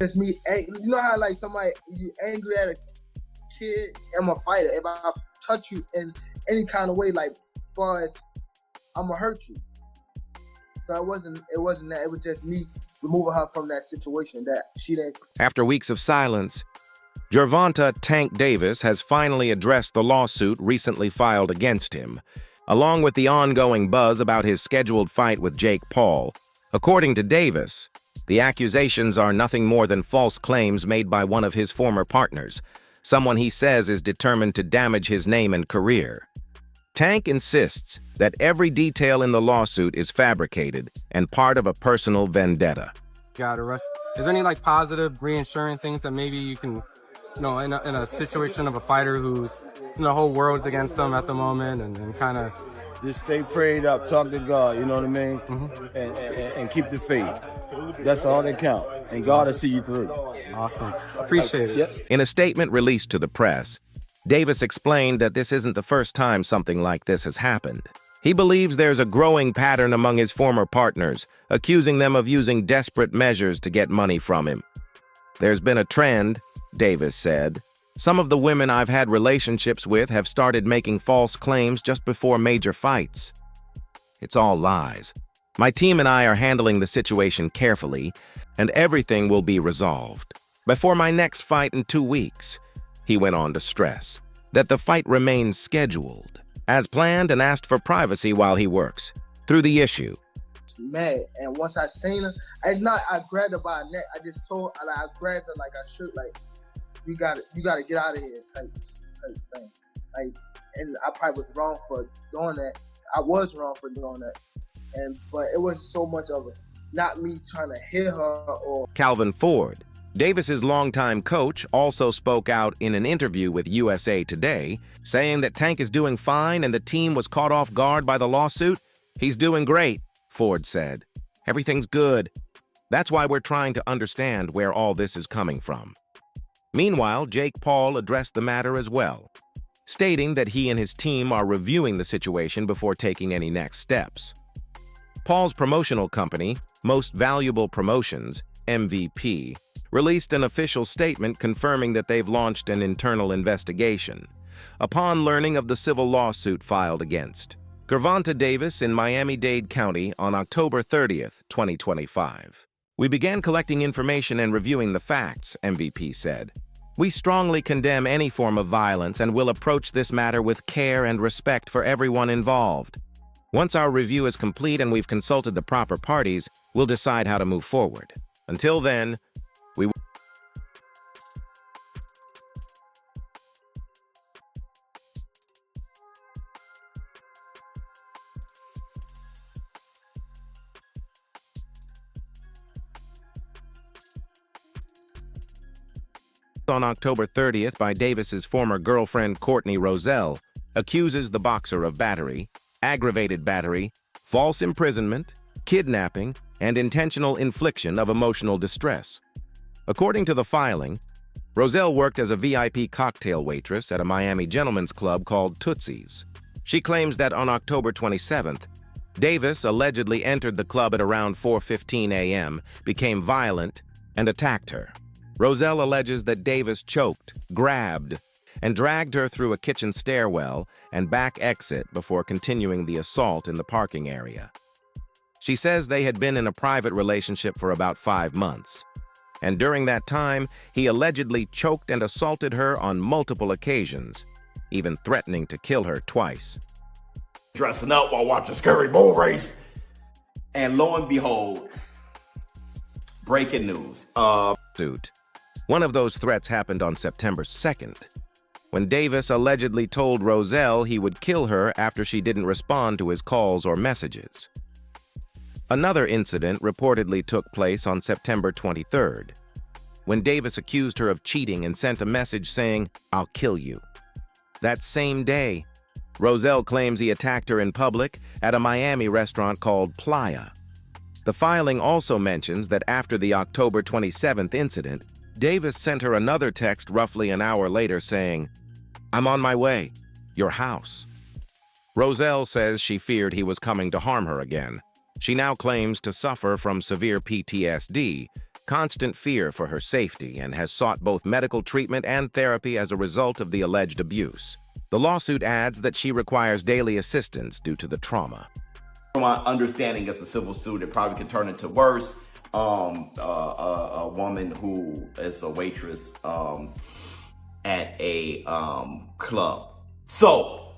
It's me. You know how like somebody you angry at a kid? I'm a fighter. If I touch you in any kind of way, like far as I'm gonna hurt you. So it wasn't that. It was just me removing her from that situation that she didn't. After weeks of silence, Gervonta "Tank" Davis has finally addressed the lawsuit recently filed against him, along with the ongoing buzz about his scheduled fight with Jake Paul. According to Davis, the accusations are nothing more than false claims made by one of his former partners, someone he says is determined to damage his name and career. Tank insists that every detail in the lawsuit is fabricated and part of a personal vendetta. Got arrested. Is there any like positive reassuring things that maybe you can, in a situation of a fighter who's, the whole world's against them at the moment and kind of just stay prayed up, talk to God, you know what I mean? And keep the faith. That's all that counts. And God will see you through. Awesome. Appreciate it. Yep. In a statement released to the press, Davis explained that this isn't the first time something like this has happened. He believes there's a growing pattern among his former partners, accusing them of using desperate measures to get money from him. There's been a trend, Davis said. Some of the women I've had relationships with have started making false claims just before major fights. It's all lies. My team and I are handling the situation carefully, and everything will be resolved. Before my next fight in 2 weeks, he went on to stress that the fight remains scheduled, as planned, and asked for privacy while he works through the issue. Mad, and once I seen her, it's not I grabbed her by her neck. I just told her, I grabbed her like I should, like you gotta get out of here type thing. Like, and I probably was wrong for doing that. I was wrong for doing that, but it was so much of it, not me trying to hit her or. Calvin Ford, Davis's longtime coach, also spoke out in an interview with USA Today, saying that Tank is doing fine and the team was caught off guard by the lawsuit. He's doing great, Ford said. Everything's good. That's why we're trying to understand where all this is coming from. Meanwhile, Jake Paul addressed the matter as well, stating that he and his team are reviewing the situation before taking any next steps. Paul's promotional company, Most Valuable Promotions, MVP, released an official statement confirming that they've launched an internal investigation upon learning of the civil lawsuit filed against Gervonta Davis in Miami-Dade County on October 30th, 2025. We began collecting information and reviewing the facts, MVP said. We strongly condemn any form of violence and will approach this matter with care and respect for everyone involved. Once our review is complete and we've consulted the proper parties, we'll decide how to move forward. Until then, we on October 30th by Davis's former girlfriend Courtney Roselle, accuses the boxer of battery, aggravated battery, false imprisonment, kidnapping, and intentional infliction of emotional distress. According to the filing, Roselle worked as a VIP cocktail waitress at a Miami gentlemen's club called Tootsie's. She claims that on October 27th, Davis allegedly entered the club at around 4:15 a.m., became violent, and attacked her. Roselle alleges that Davis choked, grabbed, and dragged her through a kitchen stairwell and back exit before continuing the assault in the parking area. She says they had been in a private relationship for about 5 months, and during that time, he allegedly choked and assaulted her on multiple occasions, even threatening to kill her twice. Dressing up while watching Scary Bull Race, and lo and behold, breaking news. One of those threats happened on September 2nd, when Davis allegedly told Roselle he would kill her after she didn't respond to his calls or messages. Another incident reportedly took place on September 23rd, when Davis accused her of cheating and sent a message saying, "I'll kill you." That same day, Roselle claims he attacked her in public at a Miami restaurant called Playa. The filing also mentions that after the October 27th incident, Davis sent her another text roughly an hour later saying, "I'm on my way. Your house." Roselle says she feared he was coming to harm her again. She now claims to suffer from severe PTSD constant fear for her safety and has sought both medical treatment and therapy as a result of the alleged abuse. The lawsuit adds that she requires daily assistance due to the trauma. From my understanding, it's a civil suit. It probably could turn into worse. A woman who is a waitress at a club. So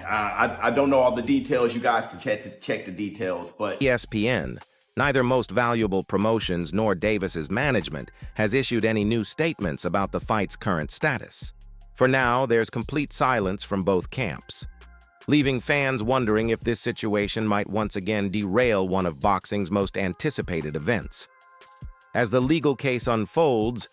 I don't know all the details. You guys can check the details, but ESPN, neither Most Valuable Promotions nor Davis's management has issued any new statements about the fight's current status. For now, there's complete silence from both camps, leaving fans wondering if this situation might once again derail one of boxing's most anticipated events. As the legal case unfolds,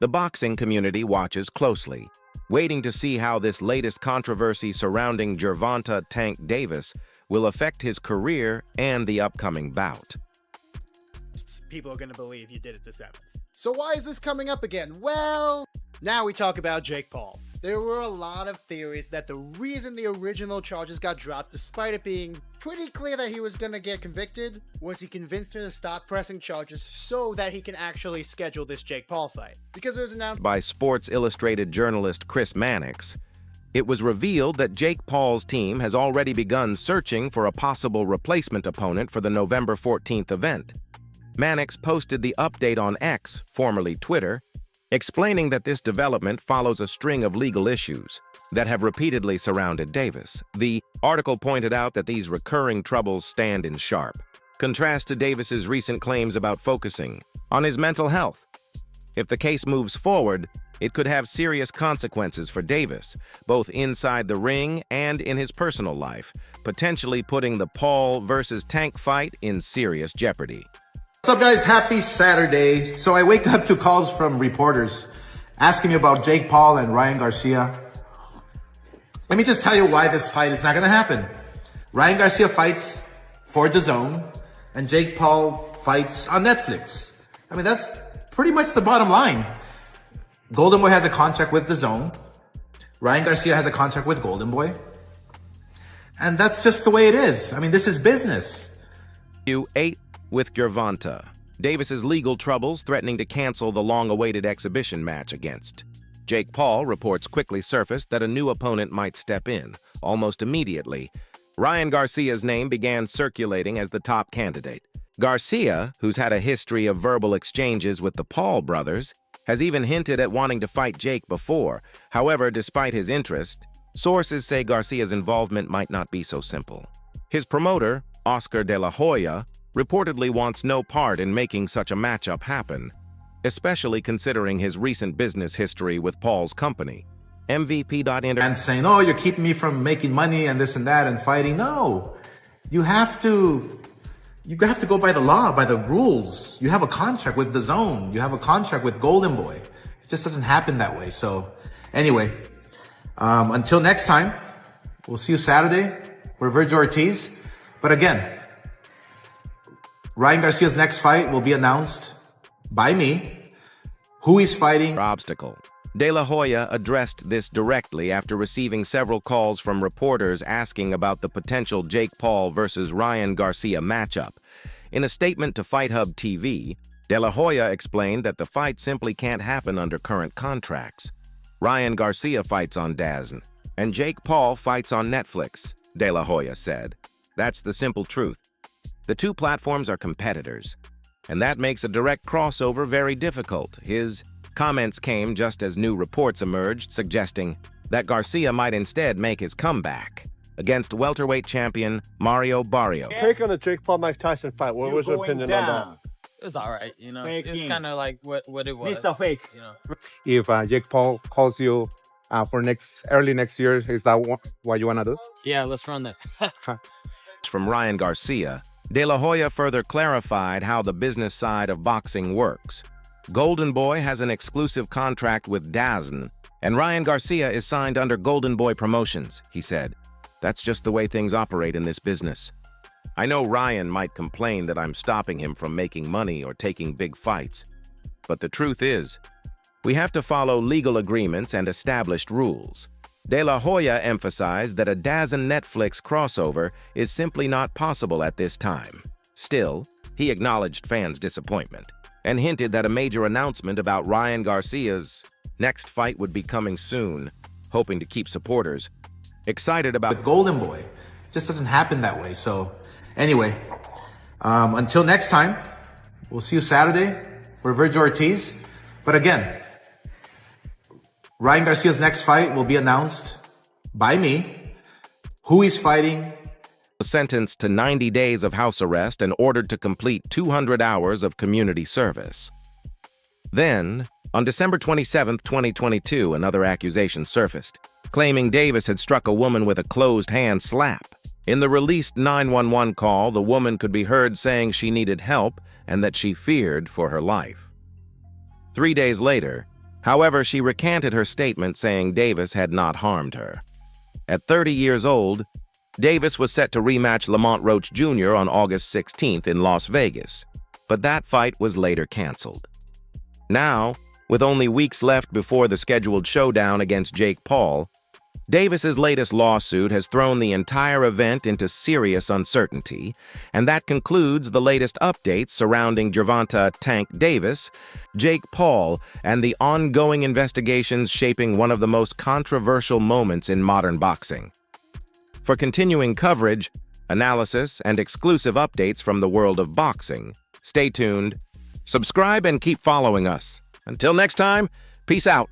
the boxing community watches closely, waiting to see how this latest controversy surrounding Gervonta "Tank" Davis will affect his career and the upcoming bout. People are going to believe you did it the 7th. So why is this coming up again? Well, now we talk about Jake Paul. There were a lot of theories that the reason the original charges got dropped, despite it being pretty clear that he was going to get convicted, was he convinced her to stop pressing charges so that he can actually schedule this Jake Paul fight. Because it was announced by Sports Illustrated journalist Chris Mannix, it was revealed that Jake Paul's team has already begun searching for a possible replacement opponent for the November 14th event. Mannix posted the update on X, formerly Twitter, explaining that this development follows a string of legal issues that have repeatedly surrounded Davis. The article pointed out that these recurring troubles stand in sharp contrast to Davis's recent claims about focusing on his mental health. If the case moves forward, it could have serious consequences for Davis, both inside the ring and in his personal life, potentially putting the Paul versus Tank fight in serious jeopardy. What's up, guys? Happy Saturday. So I wake up to calls from reporters asking me about Jake Paul and Ryan Garcia. Let me just tell you why this fight is not going to happen. Ryan Garcia fights for DAZN, and Jake Paul fights on Netflix. I mean, that's pretty much the bottom line. Golden Boy has a contract with DAZN. Ryan Garcia has a contract with Golden Boy. And that's just the way it is. I mean, this is business. U8 with Gervonta. Davis's legal troubles threatening to cancel the long-awaited exhibition match against Jake Paul. Reports quickly surfaced that a new opponent might step in. Almost immediately, Ryan Garcia's name began circulating as the top candidate. Garcia, who's had a history of verbal exchanges with the Paul brothers, has even hinted at wanting to fight Jake before. However, despite his interest, sources say Garcia's involvement might not be so simple. His promoter, Oscar de la Hoya, reportedly wants no part in making such a matchup happen, especially considering his recent business history with Paul's company. MVP.Inter and saying, oh, you're keeping me from making money and this and that and fighting. No, you have to go by the law, by the rules. You have a contract with DAZN. You have a contract with Golden Boy. It just doesn't happen that way. So anyway, until next time, we'll see you Saturday for Virgil Ortiz. But again, Ryan Garcia's next fight will be announced by me. Who he's fighting. Obstacle. De La Hoya addressed this directly after receiving several calls from reporters asking about the potential Jake Paul versus Ryan Garcia matchup. In a statement to Fight Hub TV, De La Hoya explained that the fight simply can't happen under current contracts. Ryan Garcia fights on DAZN, and Jake Paul fights on Netflix, De La Hoya said. That's the simple truth. The two platforms are competitors, and that makes a direct crossover very difficult. His comments came just as new reports emerged suggesting that Garcia might instead make his comeback against welterweight champion Mario Barrio. Take on the Jake Paul Mike Tyson fight. What was your opinion on that? It was all right, you know. It's kind of like what it was. Mr. Fake. You know. If Jake Paul calls you for early next year, is that what you want to do? Yeah, let's run that. From Ryan Garcia, De La Hoya further clarified how the business side of boxing works. Golden Boy has an exclusive contract with DAZN, and Ryan Garcia is signed under Golden Boy Promotions, he said. That's just the way things operate in this business. I know Ryan might complain that I'm stopping him from making money or taking big fights, but the truth is, we have to follow legal agreements and established rules. De La Hoya emphasized that a DAZN Netflix crossover is simply not possible at this time. Still, he acknowledged fans' disappointment. and hinted that a major announcement about Ryan Garcia's next fight would be coming soon, hoping to keep supporters excited about the Golden Boy. It just doesn't happen that way. So anyway, until next time, we'll see you Saturday for Virgil Ortiz. But again, Ryan Garcia's next fight will be announced by me, who he's fighting. Sentenced to 90 days of house arrest and ordered to complete 200 hours of community service. Then, on December 27, 2022, another accusation surfaced, claiming Davis had struck a woman with a closed-hand slap. In the released 911 call, the woman could be heard saying she needed help and that she feared for her life. 3 days later, however, she recanted her statement saying Davis had not harmed her. At 30 years old, Davis was set to rematch Lamont Roach Jr. on August 16th in Las Vegas, but that fight was later canceled. Now, with only weeks left before the scheduled showdown against Jake Paul, Davis's latest lawsuit has thrown the entire event into serious uncertainty, and that concludes the latest updates surrounding Gervonta "Tank" Davis, Jake Paul, and the ongoing investigations shaping one of the most controversial moments in modern boxing. For continuing coverage, analysis, and exclusive updates from the world of boxing, stay tuned, subscribe, and keep following us. Until next time, peace out.